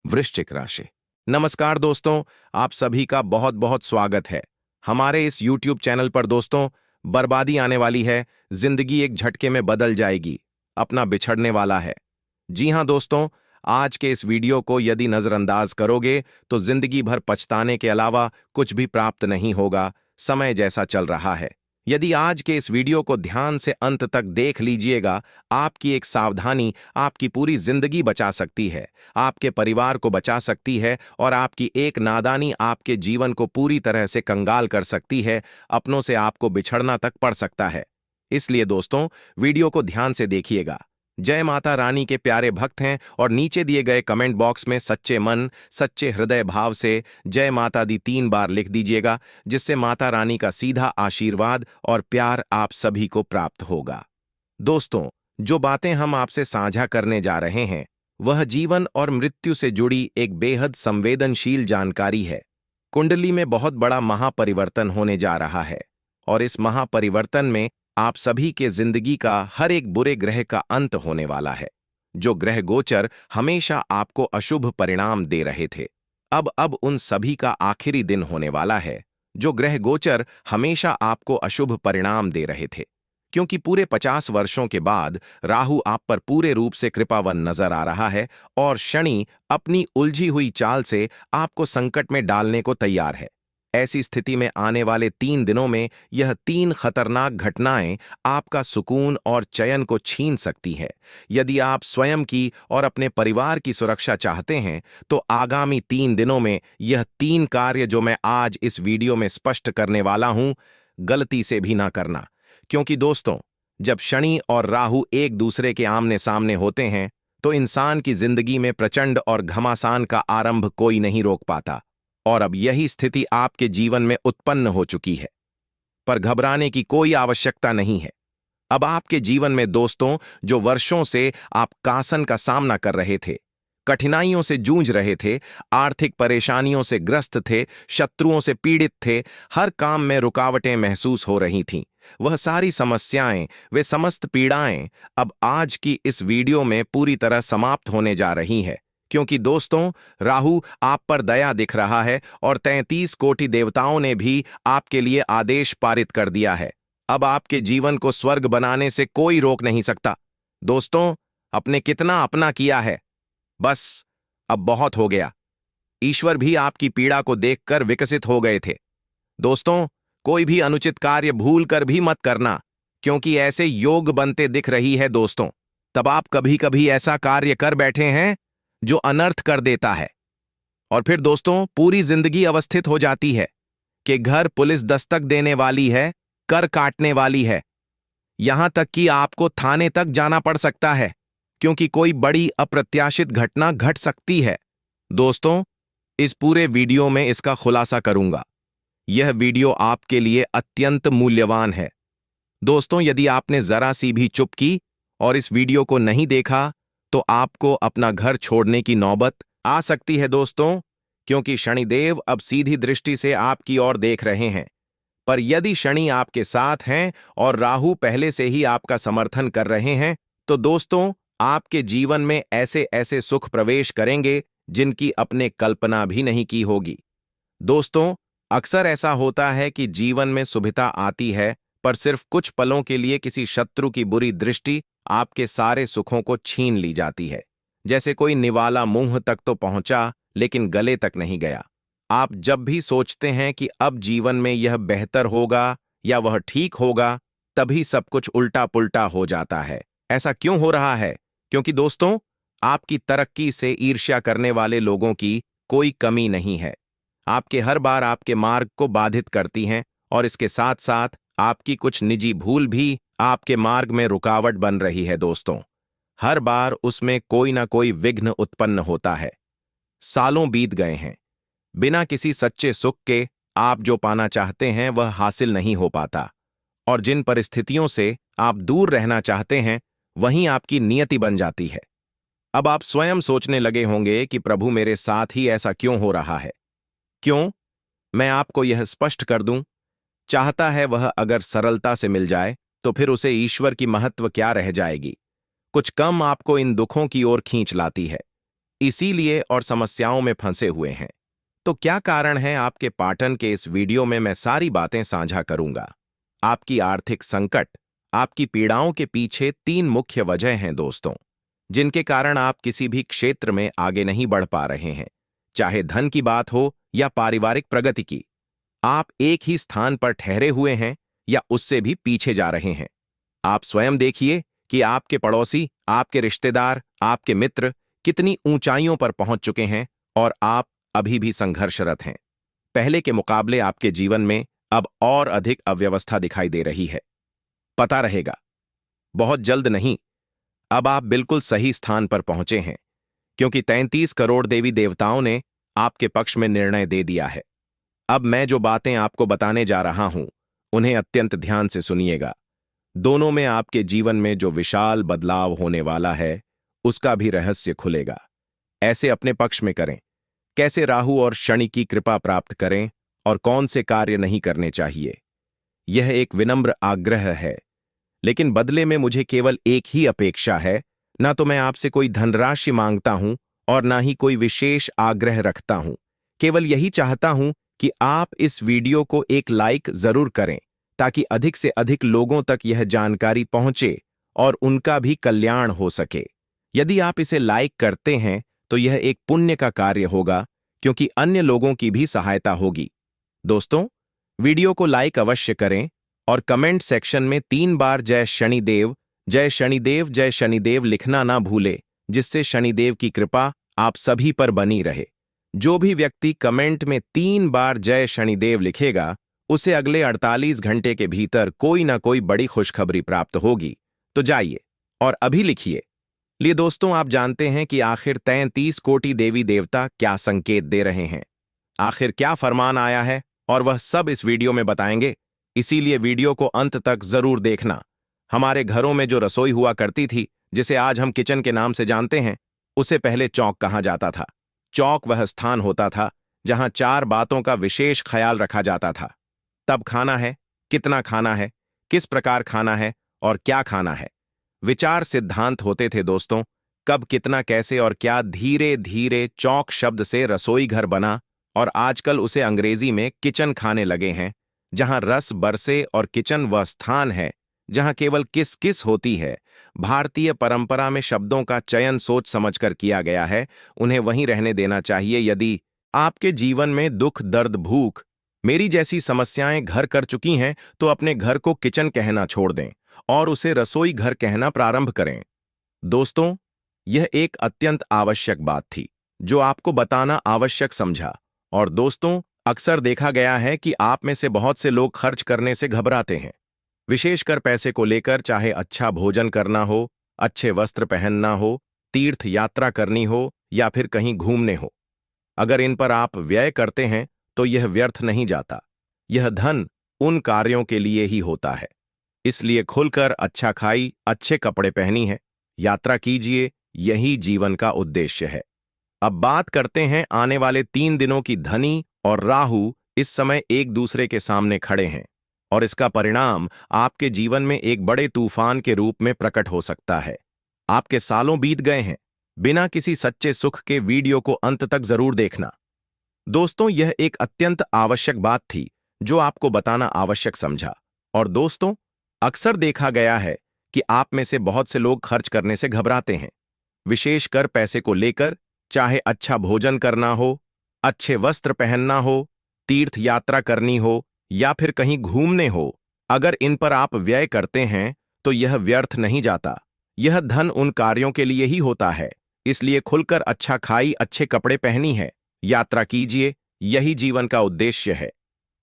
वृश्चिक राशि। नमस्कार दोस्तों, आप सभी का बहुत बहुत स्वागत है हमारे इस YouTube चैनल पर। दोस्तों, बर्बादी आने वाली है, जिंदगी एक झटके में बदल जाएगी, अपना बिछड़ने वाला है। जी हां दोस्तों, आज के इस वीडियो को यदि नजरअंदाज करोगे तो जिंदगी भर पछताने के अलावा कुछ भी प्राप्त नहीं होगा। समय जैसा चल रहा है। यदि आज के इस वीडियो को ध्यान से अंत तक देख लीजिएगा, आपकी एक सावधानी आपकी पूरी जिंदगी बचा सकती है, आपके परिवार को बचा सकती है और आपकी एक नादानी आपके जीवन को पूरी तरह से कंगाल कर सकती है, अपनों से आपको बिछड़ना तक पड़ सकता है। इसलिए दोस्तों, वीडियो को ध्यान से देखिएगा। जय माता रानी के प्यारे भक्त हैं और नीचे दिए गए कमेंट बॉक्स में सच्चे मन सच्चे हृदय भाव से जय माता दी 3 बार लिख दीजिएगा, जिससे माता रानी का सीधा आशीर्वाद और प्यार आप सभी को प्राप्त होगा। दोस्तों, जो बातें हम आपसे साझा करने जा रहे हैं वह जीवन और मृत्यु से जुड़ी एक बेहद संवेदनशील जानकारी है। कुंडली में बहुत बड़ा महापरिवर्तन होने जा रहा है और इस महापरिवर्तन में आप सभी के जिंदगी का हर एक बुरे ग्रह का अंत होने वाला है। जो ग्रह गोचर हमेशा आपको अशुभ परिणाम दे रहे थे, अब उन सभी का आखिरी दिन होने वाला है। जो ग्रह गोचर हमेशा आपको अशुभ परिणाम दे रहे थे, क्योंकि पूरे 50 वर्षों के बाद राहु आप पर पूरे रूप से कृपावन नजर आ रहा है और शनि अपनी उलझी हुई चाल से आपको संकट में डालने को तैयार है। ऐसी स्थिति में आने वाले 3 दिनों में यह 3 खतरनाक घटनाएं आपका सुकून और चयन को छीन सकती है। यदि आप स्वयं की और अपने परिवार की सुरक्षा चाहते हैं तो आगामी 3 दिनों में यह 3 कार्य जो मैं आज इस वीडियो में स्पष्ट करने वाला हूं, गलती से भी ना करना। क्योंकि दोस्तों, जब शनि और राहु एक दूसरे के आमने सामने होते हैं तो इंसान की जिंदगी में प्रचंड और घमासान का आरंभ कोई नहीं रोक पाता। और अब यही स्थिति आपके जीवन में उत्पन्न हो चुकी है, पर घबराने की कोई आवश्यकता नहीं है। अब आपके जीवन में दोस्तों, जो वर्षों से आप कासन का सामना कर रहे थे, कठिनाइयों से जूझ रहे थे, आर्थिक परेशानियों से ग्रस्त थे, शत्रुओं से पीड़ित थे, हर काम में रुकावटें महसूस हो रही थीं, वह सारी समस्याएं, वे समस्त पीड़ाएं अब आज की इस वीडियो में पूरी तरह समाप्त होने जा रही हैं। क्योंकि दोस्तों, राहु आप पर दया दिख रहा है और 33 कोटि देवताओं ने भी आपके लिए आदेश पारित कर दिया है। अब आपके जीवन को स्वर्ग बनाने से कोई रोक नहीं सकता। दोस्तों, अपने कितना अपना किया है, बस अब बहुत हो गया। ईश्वर भी आपकी पीड़ा को देखकर विकसित हो गए थे। दोस्तों, कोई भी अनुचित कार्य भूल कर भी मत करना, क्योंकि ऐसे योग बनते दिख रही है दोस्तों। तब आप कभी कभी ऐसा कार्य कर बैठे हैं जो अनर्थ कर देता है और फिर दोस्तों पूरी जिंदगी अवस्थित हो जाती है कि घर पुलिस दस्तक देने वाली है, कर काटने वाली है, यहां तक कि आपको थाने तक जाना पड़ सकता है, क्योंकि कोई बड़ी अप्रत्याशित घटना घट सकती है। दोस्तों, इस पूरे वीडियो में इसका खुलासा करूंगा। यह वीडियो आपके लिए अत्यंत मूल्यवान है। दोस्तों, यदि आपने जरा सी भी चुप की और इस वीडियो को नहीं देखा तो आपको अपना घर छोड़ने की नौबत आ सकती है दोस्तों, क्योंकि शनिदेव अब सीधी दृष्टि से आपकी ओर देख रहे हैं। पर यदि शनि आपके साथ हैं और राहु पहले से ही आपका समर्थन कर रहे हैं तो दोस्तों, आपके जीवन में ऐसे ऐसे सुख प्रवेश करेंगे जिनकी अपने कल्पना भी नहीं की होगी। दोस्तों, अक्सर ऐसा होता है कि जीवन में सुविधा आती है, पर सिर्फ कुछ पलों के लिए किसी शत्रु की बुरी दृष्टि आपके सारे सुखों को छीन ली जाती है। जैसे कोई निवाला मुंह तक तो पहुंचा लेकिन गले तक नहीं गया। आप जब भी सोचते हैं कि अब जीवन में यह बेहतर होगा या वह ठीक होगा, तभी सब कुछ उल्टा पुल्टा हो जाता है। ऐसा क्यों हो रहा है? क्योंकि दोस्तों, आपकी तरक्की से ईर्ष्या करने वाले लोगों की कोई कमी नहीं है। आपके हर बार आपके मार्ग को बाधित करती हैं और इसके साथ साथ आपकी कुछ निजी भूल भी आपके मार्ग में रुकावट बन रही है। दोस्तों, हर बार उसमें कोई ना कोई विघ्न उत्पन्न होता है। सालों बीत गए हैं, बिना किसी सच्चे सुख के आप जो पाना चाहते हैं वह हासिल नहीं हो पाता, और जिन परिस्थितियों से आप दूर रहना चाहते हैं वहीं आपकी नियति बन जाती है। अब आप स्वयं सोचने लगे होंगे कि प्रभु, मेरे साथ ही ऐसा क्यों हो रहा है? क्यों? मैं आपको यह स्पष्ट कर दूं, चाहता है वह अगर सरलता से मिल जाए तो फिर उसे ईश्वर की महत्व क्या रह जाएगी। कुछ कम आपको इन दुखों की ओर खींच लाती है। इसीलिए और समस्याओं में फंसे हुए हैं। तो क्या कारण है आपके पाटन के इस वीडियो में मैं सारी बातें साझा करूंगा। आपकी आर्थिक संकट, आपकी पीड़ाओं के पीछे 3 मुख्य वजह हैं दोस्तों, जिनके कारण आप किसी भी क्षेत्र में आगे नहीं बढ़ पा रहे हैं। चाहे धन की बात हो या पारिवारिक प्रगति की, आप एक ही स्थान पर ठहरे हुए हैं या उससे भी पीछे जा रहे हैं। आप स्वयं देखिए कि आपके पड़ोसी, आपके रिश्तेदार, आपके मित्र कितनी ऊंचाइयों पर पहुंच चुके हैं और आप अभी भी संघर्षरत हैं। पहले के मुकाबले आपके जीवन में अब और अधिक अव्यवस्था दिखाई दे रही है। पता रहेगा, बहुत जल्द नहीं, अब आप बिल्कुल सही स्थान पर पहुंचे हैं, क्योंकि 33 करोड़ देवी देवताओं ने आपके पक्ष में निर्णय दे दिया है। अब मैं जो बातें आपको बताने जा रहा हूं, उन्हें अत्यंत ध्यान से सुनिएगा। दोनों में आपके जीवन में जो विशाल बदलाव होने वाला है, उसका भी रहस्य खुलेगा। ऐसे अपने पक्ष में करें, कैसे राहु और शनि की कृपा प्राप्त करें और कौन से कार्य नहीं करने चाहिए। यह एक विनम्र आग्रह है, लेकिन बदले में मुझे केवल एक ही अपेक्षा है। ना तो मैं आपसे कोई धनराशि मांगता हूं और ना ही कोई विशेष आग्रह रखता हूं। केवल यही चाहता हूं कि आप इस वीडियो को एक लाइक जरूर करें, ताकि अधिक से अधिक लोगों तक यह जानकारी पहुंचे और उनका भी कल्याण हो सके। यदि आप इसे लाइक करते हैं तो यह एक पुण्य का कार्य होगा, क्योंकि अन्य लोगों की भी सहायता होगी। दोस्तों, वीडियो को लाइक अवश्य करें और कमेंट सेक्शन में 3 बार जय शनिदेव, जय शनिदेव, जय शनिदेव लिखना ना भूले, जिससे शनिदेव की कृपा आप सभी पर बनी रहे। जो भी व्यक्ति कमेंट में 3 बार जय शनिदेव लिखेगा, उसे अगले 48 घंटे के भीतर कोई ना कोई बड़ी खुशखबरी प्राप्त होगी। तो जाइए और अभी लिखिए। लिए दोस्तों, आप जानते हैं कि आखिर 33 कोटि देवी देवता क्या संकेत दे रहे हैं, आखिर क्या फरमान आया है, और वह सब इस वीडियो में बताएंगे। इसीलिए वीडियो को अंत तक जरूर देखना। हमारे घरों में जो रसोई हुआ करती थी, जिसे आज हम किचन के नाम से जानते हैं, उसे पहले चौक कहा जाता था। चौक वह स्थान होता था जहां 4 बातों का विशेष ख्याल रखा जाता था। तब खाना है, कितना खाना है, किस प्रकार खाना है और क्या खाना है। विचार सिद्धांत होते थे दोस्तों, कब, कितना, कैसे और क्या। धीरे धीरे चौक शब्द से रसोई घर बना और आजकल उसे अंग्रेजी में किचन खाने लगे हैं, जहां रस बरसे, और किचन वह स्थान है जहां केवल किस किस होती है। भारतीय परंपरा में शब्दों का चयन सोच समझकर किया गया है, उन्हें वहीं रहने देना चाहिए। यदि आपके जीवन में दुख, दर्द, भूख, मेरी जैसी समस्याएं घर कर चुकी हैं, तो अपने घर को किचन कहना छोड़ दें और उसे रसोई घर कहना प्रारंभ करें। दोस्तों, यह एक अत्यंत आवश्यक बात थी, जो आपको बताना आवश्यक समझा। और दोस्तों, अक्सर देखा गया है कि आप में से बहुत से लोग खर्च करने से घबराते हैं, विशेषकर पैसे को लेकर। चाहे अच्छा भोजन करना हो, अच्छे वस्त्र पहनना हो, तीर्थ यात्रा करनी हो या फिर कहीं घूमने हो, अगर इन पर आप व्यय करते हैं तो यह व्यर्थ नहीं जाता। यह धन उन कार्यों के लिए ही होता है। इसलिए खुलकर अच्छा खाई, अच्छे कपड़े पहनी है, यात्रा कीजिए, यही जीवन का उद्देश्य है। अब बात करते हैं आने वाले 3 दिनों की। धनी और राहु इस समय एक दूसरे के सामने खड़े हैं और इसका परिणाम आपके जीवन में एक बड़े तूफान के रूप में प्रकट हो सकता है। आपके सालों बीत गए हैं, बिना किसी सच्चे सुख के। वीडियो को अंत तक जरूर देखना। दोस्तों, यह एक अत्यंत आवश्यक बात थी जो आपको बताना आवश्यक समझा। और दोस्तों, अक्सर देखा गया है कि आप में से बहुत से लोग खर्च करने से घबराते हैं, विशेषकर पैसे को लेकर। चाहे अच्छा भोजन करना हो, अच्छे वस्त्र पहनना हो, तीर्थ यात्रा करनी हो या फिर कहीं घूमने हो, अगर इन पर आप व्यय करते हैं तो यह व्यर्थ नहीं जाता। यह धन उन कार्यों के लिए ही होता है। इसलिए खुलकर अच्छा खाई, अच्छे कपड़े पहनी है, यात्रा कीजिए, यही जीवन का उद्देश्य है।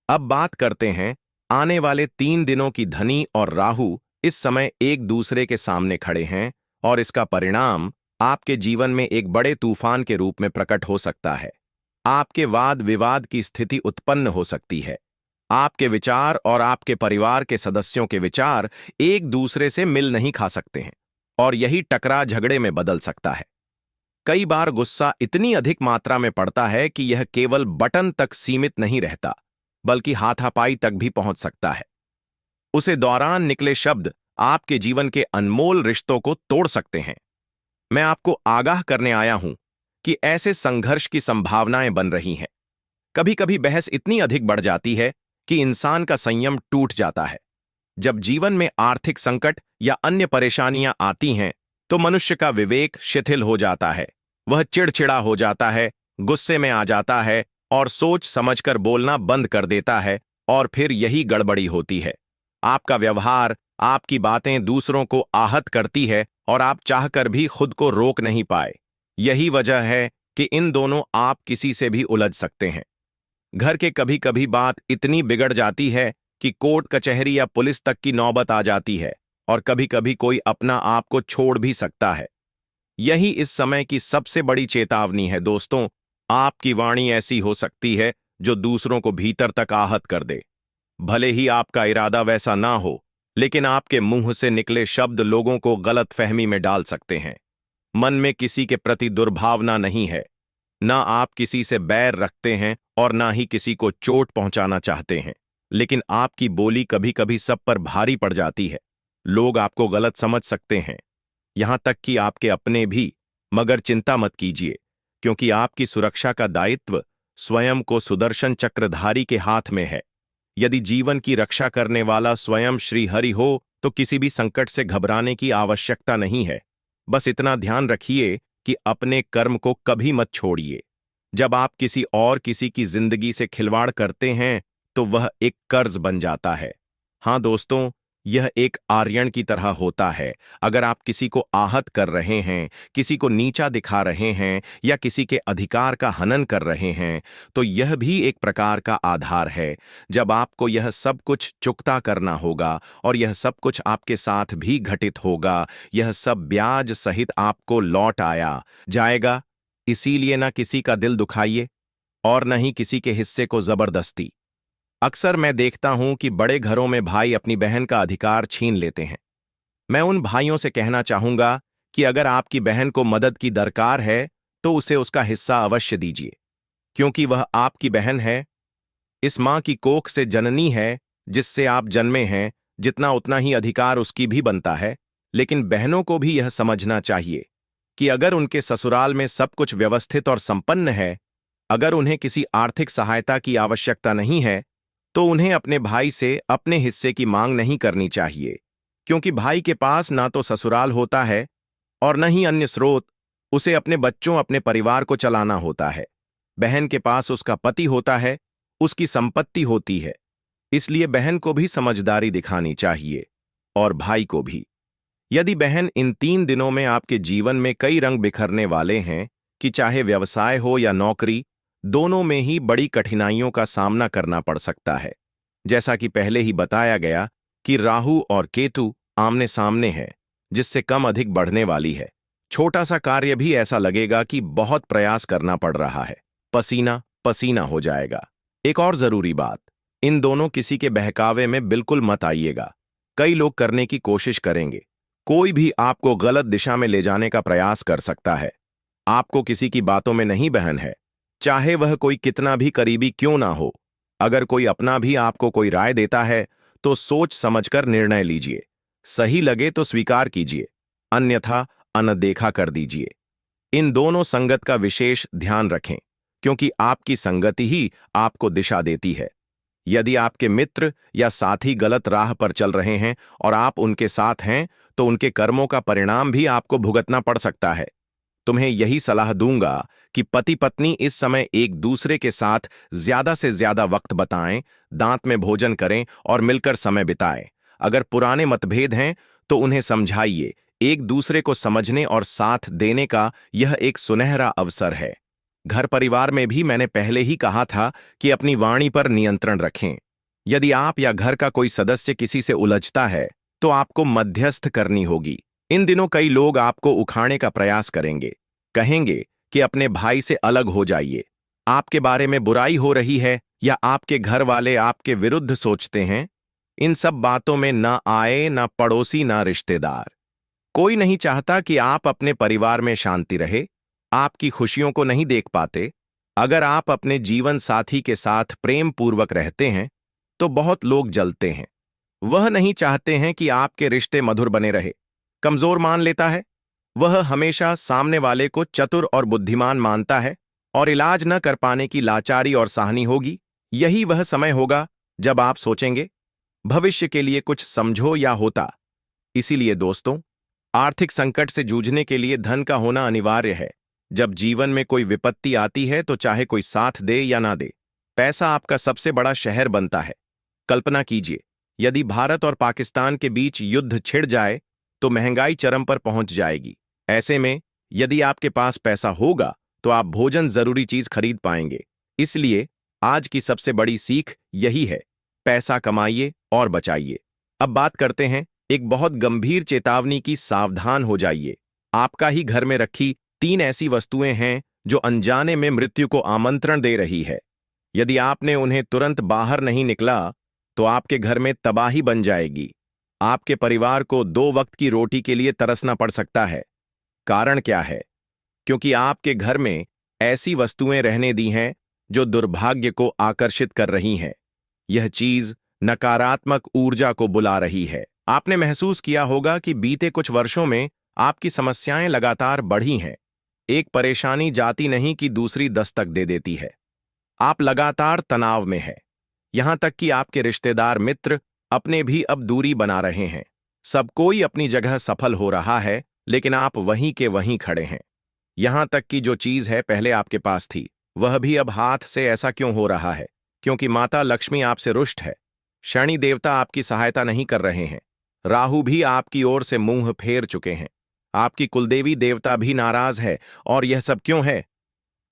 अब बात करते हैं आने वाले 3 दिनों की। धनी और राहु इस समय एक दूसरे के सामने खड़े हैं और इसका परिणाम आपके जीवन में एक बड़े तूफान के रूप में प्रकट हो सकता है। आपके वाद विवाद की स्थिति उत्पन्न हो सकती है। आपके विचार और आपके परिवार के सदस्यों के विचार एक दूसरे से मिल नहीं खा सकते हैं और यही टकरा झगड़े में बदल सकता है। कई बार गुस्सा इतनी अधिक मात्रा में पड़ता है कि यह केवल बटन तक सीमित नहीं रहता, बल्कि हाथापाई तक भी पहुंच सकता है। उसे दौरान निकले शब्द आपके जीवन के अनमोल रिश्तों को तोड़ सकते हैं। मैं आपको आगाह करने आया हूं कि ऐसे संघर्ष की संभावनाएं बन रही हैं। कभी कभी बहस इतनी अधिक बढ़ जाती है कि इंसान का संयम टूट जाता है। जब जीवन में आर्थिक संकट या अन्य परेशानियां आती हैं, तो मनुष्य का विवेक शिथिल हो जाता है। वह चिड़चिड़ा हो जाता है, गुस्से में आ जाता है और सोच समझकर बोलना बंद कर देता है, और फिर यही गड़बड़ी होती है। आपका व्यवहार, आपकी बातें दूसरों को आहत करती है और आप चाहकर भी खुद को रोक नहीं पाए। यही वजह है कि इन दोनों आप किसी से भी उलझ सकते हैं। घर के कभी कभी बात इतनी बिगड़ जाती है कि कोर्ट कचहरी या पुलिस तक की नौबत आ जाती है, और कभी कभी कोई अपना आप को छोड़ भी सकता है। यही इस समय की सबसे बड़ी चेतावनी है दोस्तों। आपकी वाणी ऐसी हो सकती है जो दूसरों को भीतर तक आहत कर दे। भले ही आपका इरादा वैसा ना हो, लेकिन आपके मुंह से निकले शब्द लोगों को गलत फहमी में डाल सकते हैं। मन में किसी के प्रति दुर्भावना नहीं है, ना आप किसी से बैर रखते हैं और ना ही किसी को चोट पहुंचाना चाहते हैं, लेकिन आपकी बोली कभी कभी सब पर भारी पड़ जाती है। लोग आपको गलत समझ सकते हैं, यहां तक कि आपके अपने भी। मगर चिंता मत कीजिए, क्योंकि आपकी सुरक्षा का दायित्व स्वयं को सुदर्शन चक्रधारी के हाथ में है। यदि जीवन की रक्षा करने वाला स्वयं श्री हरि हो, तो किसी भी संकट से घबराने की आवश्यकता नहीं है। बस इतना ध्यान रखिए कि अपने कर्म को कभी मत छोड़िए। जब आप किसी की जिंदगी से खिलवाड़ करते हैं, तो वह एक कर्ज बन जाता है। हाँ दोस्तों, यह एक आर्यन की तरह होता है। अगर आप किसी को आहत कर रहे हैं, किसी को नीचा दिखा रहे हैं या किसी के अधिकार का हनन कर रहे हैं, तो यह भी एक प्रकार का आधार है। जब आपको यह सब कुछ चुकता करना होगा, और यह सब कुछ आपके साथ भी घटित होगा, यह सब ब्याज सहित आपको लौट आया जाएगा। इसीलिए ना किसी का दिल दुखाइए और न ही किसी के हिस्से को जबरदस्ती। अक्सर मैं देखता हूं कि बड़े घरों में भाई अपनी बहन का अधिकार छीन लेते हैं। मैं उन भाइयों से कहना चाहूंगा कि अगर आपकी बहन को मदद की दरकार है, तो उसे उसका हिस्सा अवश्य दीजिए, क्योंकि वह आपकी बहन है। इस मां की कोख से जननी है जिससे आप जन्मे हैं, जितना उतना ही अधिकार उसकी भी बनता है। लेकिन बहनों को भी यह समझना चाहिए कि अगर उनके ससुराल में सब कुछ व्यवस्थित और संपन्न है, अगर उन्हें किसी आर्थिक सहायता की आवश्यकता नहीं है, तो उन्हें अपने भाई से अपने हिस्से की मांग नहीं करनी चाहिए, क्योंकि भाई के पास ना तो ससुराल होता है और न ही अन्य स्रोत। उसे अपने बच्चों, अपने परिवार को चलाना होता है। बहन के पास उसका पति होता है, उसकी संपत्ति होती है। इसलिए बहन को भी समझदारी दिखानी चाहिए, और भाई को भी। यदि बहन इन 3 दिनों में आपके जीवन में कई रंग बिखरने वाले हैं, कि चाहे व्यवसाय हो या नौकरी, दोनों में ही बड़ी कठिनाइयों का सामना करना पड़ सकता है। जैसा कि पहले ही बताया गया कि राहु और केतु आमने सामने है, जिससे कम अधिक बढ़ने वाली है। छोटा सा कार्य भी ऐसा लगेगा कि बहुत प्रयास करना पड़ रहा है, पसीना पसीना हो जाएगा। एक और जरूरी बात, इन दोनों किसी के बहकावे में बिल्कुल मत आइएगा। कई लोग करने की कोशिश करेंगे, कोई भी आपको गलत दिशा में ले जाने का प्रयास कर सकता है। आपको किसी की बातों में नहीं बहन है, चाहे वह कोई कितना भी करीबी क्यों ना हो। अगर कोई अपना भी आपको कोई राय देता है, तो सोच समझकर निर्णय लीजिए। सही लगे तो स्वीकार कीजिए, अन्यथा अनदेखा कर दीजिए। इन दोनों संगत का विशेष ध्यान रखें, क्योंकि आपकी संगति ही आपको दिशा देती है। यदि आपके मित्र या साथी गलत राह पर चल रहे हैं और आप उनके साथ हैं, तो उनके कर्मों का परिणाम भी आपको भुगतना पड़ सकता है। तुम्हें यही सलाह दूंगा कि पति पत्नी इस समय एक दूसरे के साथ ज्यादा से ज्यादा वक्त बिताएं, दांत में भोजन करें और मिलकर समय बिताएं। अगर पुराने मतभेद हैं, तो उन्हें समझाइए। एक दूसरे को समझने और साथ देने का यह एक सुनहरा अवसर है। घर परिवार में भी मैंने पहले ही कहा था कि अपनी वाणी पर नियंत्रण रखें। यदि आप या घर का कोई सदस्य किसी से उलझता है, तो आपको मध्यस्थ करनी होगी। इन दिनों कई लोग आपको उखाड़ने का प्रयास करेंगे, कहेंगे कि अपने भाई से अलग हो जाइए। आपके बारे में बुराई हो रही है, या आपके घर वाले आपके विरुद्ध सोचते हैं। इन सब बातों में ना आए, ना पड़ोसी, ना रिश्तेदार। कोई नहीं चाहता कि आप अपने परिवार में शांति रहे। आपकी खुशियों को नहीं देख पाते। अगर आप अपने जीवन साथी के साथ प्रेम पूर्वक रहते हैं, तो बहुत लोग जलते हैं। वह नहीं चाहते हैं कि आपके रिश्ते मधुर बने रहे। कमजोर मान लेता है। वह हमेशा सामने वाले को चतुर और बुद्धिमान मानता है और इलाज न कर पाने की लाचारी और साहनी होगी। यही वह समय होगा जब आप सोचेंगे, भविष्य के लिए कुछ समझो या होता। इसीलिए दोस्तों, आर्थिक संकट से जूझने के लिए धन का होना अनिवार्य है। जब जीवन में कोई विपत्ति आती है तो चाहे कोई साथ दे या ना दे, पैसा आपका सबसे बड़ा शहर बनता है। कल्पना कीजिए, यदि भारत और पाकिस्तान के बीच युद्ध छिड़ जाए तो महंगाई चरम पर पहुंच जाएगी। ऐसे में यदि आपके पास पैसा होगा तो आप भोजन जरूरी चीज खरीद पाएंगे। इसलिए आज की सबसे बड़ी सीख यही है, पैसा कमाइए और बचाइए। अब बात करते हैं एक बहुत गंभीर चेतावनी की। सावधान हो जाइए। आपका ही घर में रखी 3 ऐसी वस्तुएं हैं जो अनजाने में मृत्यु को आमंत्रण दे रही है। यदि आपने उन्हें तुरंत बाहर नहीं निकला तो आपके घर में तबाही बन जाएगी। आपके परिवार को 2 वक्त की रोटी के लिए तरसना पड़ सकता है। कारण क्या है? क्योंकि आपके घर में ऐसी वस्तुएं रहने दी हैं जो दुर्भाग्य को आकर्षित कर रही हैं। यह चीज नकारात्मक ऊर्जा को बुला रही है। आपने महसूस किया होगा कि बीते कुछ वर्षों में आपकी समस्याएं लगातार बढ़ी हैं। एक परेशानी जाती नहीं कि दूसरी दस्तक दे देती है। आप लगातार तनाव में हैं। यहां तक कि आपके रिश्तेदार मित्र अपने भी अब दूरी बना रहे हैं। सब कोई अपनी जगह सफल हो रहा है, लेकिन आप वहीं के वहीं खड़े हैं। यहां तक कि जो चीज है पहले आपके पास थी, वह भी अब हाथ से। ऐसा क्यों हो रहा है? क्योंकि माता लक्ष्मी आपसे रुष्ट है। शनि देवता आपकी सहायता नहीं कर रहे हैं। राहु भी आपकी ओर से मुंह फेर चुके हैं। आपकी कुलदेवी देवता भी नाराज है। और यह सब क्यों है?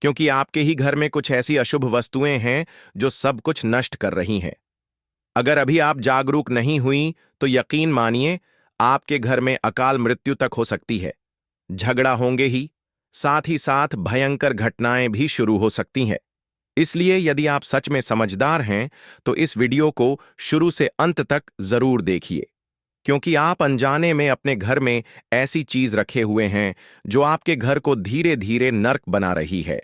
क्योंकि आपके ही घर में कुछ ऐसी अशुभ वस्तुएं हैं जो सब कुछ नष्ट कर रही हैं। अगर अभी आप जागरूक नहीं हुई तो यकीन मानिए, आपके घर में अकाल मृत्यु तक हो सकती है। झगड़ा होंगे ही साथ भयंकर घटनाएं भी शुरू हो सकती हैं। इसलिए यदि आप सच में समझदार हैं तो इस वीडियो को शुरू से अंत तक जरूर देखिए, क्योंकि आप अनजाने में अपने घर में ऐसी चीज रखे हुए हैं जो आपके घर को धीरे धीरे नर्क बना रही है।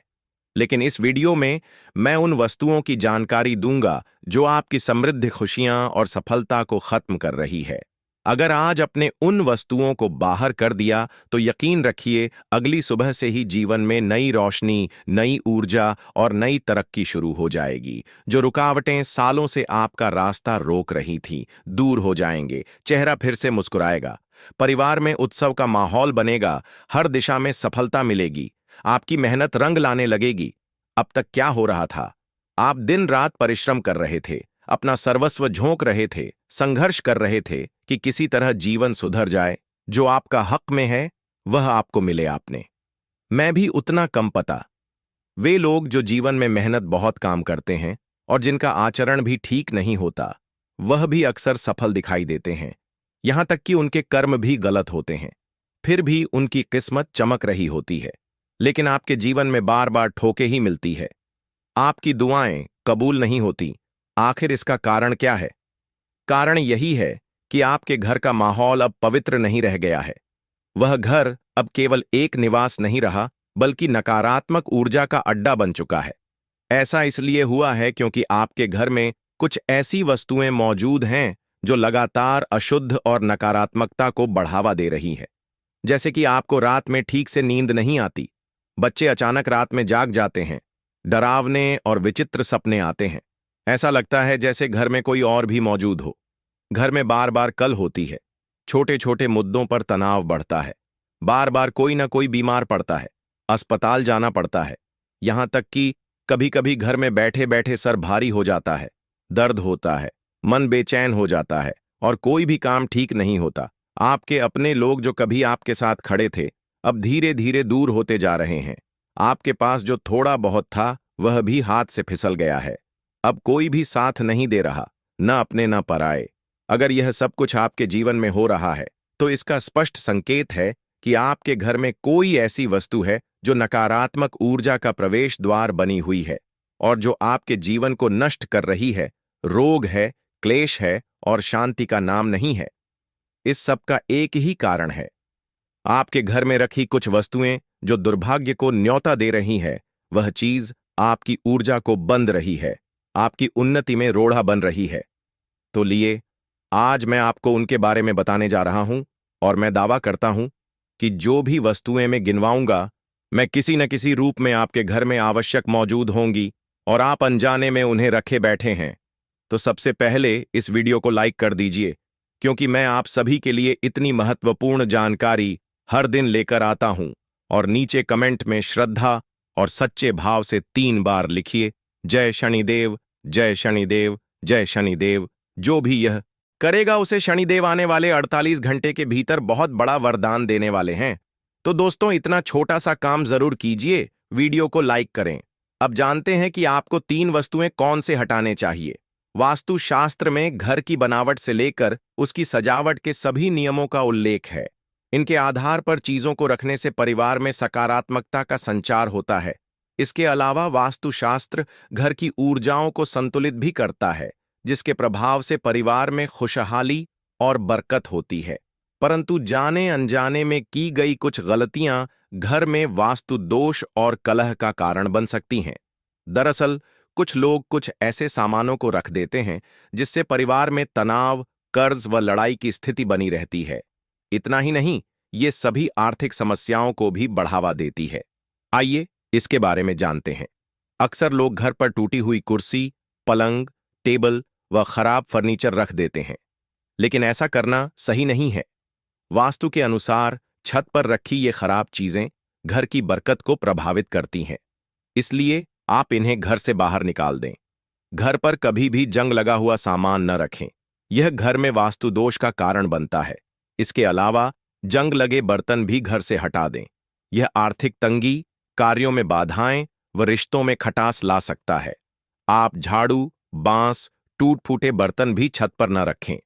लेकिन इस वीडियो में मैं उन वस्तुओं की जानकारी दूंगा जो आपकी समृद्ध खुशियां और सफलता को खत्म कर रही है। अगर आज अपने उन वस्तुओं को बाहर कर दिया तो यकीन रखिए, अगली सुबह से ही जीवन में नई रोशनी, नई ऊर्जा और नई तरक्की शुरू हो जाएगी। जो रुकावटें सालों से आपका रास्ता रोक रही थीं, दूर हो जाएंगे। चेहरा फिर से मुस्कुराएगा। परिवार में उत्सव का माहौल बनेगा। हर दिशा में सफलता मिलेगी। आपकी मेहनत रंग लाने लगेगी। अब तक क्या हो रहा था? आप दिन रात परिश्रम कर रहे थे, अपना सर्वस्व झोंक रहे थे, संघर्ष कर रहे थे कि किसी तरह जीवन सुधर जाए। जो आपका हक में है वह आपको मिले। आपने मैं भी उतना कम पता। वे लोग जो जीवन में मेहनत बहुत काम करते हैं और जिनका आचरण भी ठीक नहीं होता, वह भी अक्सर सफल दिखाई देते हैं। यहां तक कि उनके कर्म भी गलत होते हैं, फिर भी उनकी किस्मत चमक रही होती है। लेकिन आपके जीवन में बार बार ठोके ही मिलती है। आपकी दुआएं कबूल नहीं होती। आखिर इसका कारण क्या है? कारण यही है कि आपके घर का माहौल अब पवित्र नहीं रह गया है। वह घर अब केवल एक निवास नहीं रहा, बल्कि नकारात्मक ऊर्जा का अड्डा बन चुका है। ऐसा इसलिए हुआ है क्योंकि आपके घर में कुछ ऐसी वस्तुएं मौजूद हैं जो लगातार अशुद्ध और नकारात्मकता को बढ़ावा दे रही है। जैसे कि आपको रात में ठीक से नींद नहीं आती, बच्चे अचानक रात में जाग जाते हैं, डरावने और विचित्र सपने आते हैं। ऐसा लगता है जैसे घर में कोई और भी मौजूद हो। घर में बार बार कल होती है। छोटे छोटे मुद्दों पर तनाव बढ़ता है। बार बार कोई ना कोई बीमार पड़ता है, अस्पताल जाना पड़ता है। यहां तक कि कभी कभी घर में बैठे बैठे सर भारी हो जाता है, दर्द होता है, मन बेचैन हो जाता है और कोई भी काम ठीक नहीं होता। आपके अपने लोग जो कभी आपके साथ खड़े थे, अब धीरे धीरे दूर होते जा रहे हैं। आपके पास जो थोड़ा बहुत था वह भी हाथ से फिसल गया है। अब कोई भी साथ नहीं दे रहा, न अपने न पराए। अगर यह सब कुछ आपके जीवन में हो रहा है तो इसका स्पष्ट संकेत है कि आपके घर में कोई ऐसी वस्तु है जो नकारात्मक ऊर्जा का प्रवेश द्वार बनी हुई है और जो आपके जीवन को नष्ट कर रही है। रोग है, क्लेश है और शांति का नाम नहीं है। इस सब का एक ही कारण है, आपके घर में रखी कुछ वस्तुएं जो दुर्भाग्य को न्योता दे रही है। वह चीज आपकी ऊर्जा को बंद रही है, आपकी उन्नति में रोड़ा बन रही है। तो लिए आज मैं आपको उनके बारे में बताने जा रहा हूं और मैं दावा करता हूं कि जो भी वस्तुएं मैं गिनवाऊंगा, मैं किसी न किसी रूप में आपके घर में आवश्यक मौजूद होंगी और आप अनजाने में उन्हें रखे बैठे हैं। तो सबसे पहले इस वीडियो को लाइक कर दीजिए, क्योंकि मैं आप सभी के लिए इतनी महत्वपूर्ण जानकारी हर दिन लेकर आता हूं। और नीचे कमेंट में श्रद्धा और सच्चे भाव से 3 बार लिखिए, जय शनिदेव, जय शनिदेव, जय शनिदेव। जो भी यह करेगा उसे शनिदेव आने वाले 48 घंटे के भीतर बहुत बड़ा वरदान देने वाले हैं। तो दोस्तों, इतना छोटा सा काम जरूर कीजिए, वीडियो को लाइक करें। अब जानते हैं कि आपको 3 वस्तुएं कौन से हटाने चाहिए। वास्तुशास्त्र में घर की बनावट से लेकर उसकी सजावट के सभी नियमों का उल्लेख है। इनके आधार पर चीजों को रखने से परिवार में सकारात्मकता का संचार होता है। इसके अलावा वास्तुशास्त्र घर की ऊर्जाओं को संतुलित भी करता है, जिसके प्रभाव से परिवार में खुशहाली और बरकत होती है। परंतु जाने अनजाने में की गई कुछ गलतियां घर में वास्तु दोष और कलह का कारण बन सकती हैं। दरअसल कुछ लोग कुछ ऐसे सामानों को रख देते हैं जिससे परिवार में तनाव, कर्ज व लड़ाई की स्थिति बनी रहती है। इतना ही नहीं, ये सभी आर्थिक समस्याओं को भी बढ़ावा देती है। आइए इसके बारे में जानते हैं। अक्सर लोग घर पर टूटी हुई कुर्सी, पलंग, टेबल व खराब फर्नीचर रख देते हैं, लेकिन ऐसा करना सही नहीं है। वास्तु के अनुसार छत पर रखी ये खराब चीजें घर की बरकत को प्रभावित करती हैं, इसलिए आप इन्हें घर से बाहर निकाल दें। घर पर कभी भी जंग लगा हुआ सामान न रखें, यह घर में वास्तु दोष का कारण बनता है। इसके अलावा जंग लगे बर्तन भी घर से हटा दें। यह आर्थिक तंगी, कार्यों में बाधाएं व रिश्तों में खटास ला सकता है। आप झाड़ू, बांस, टूट फूटे बर्तन भी छत पर न रखें,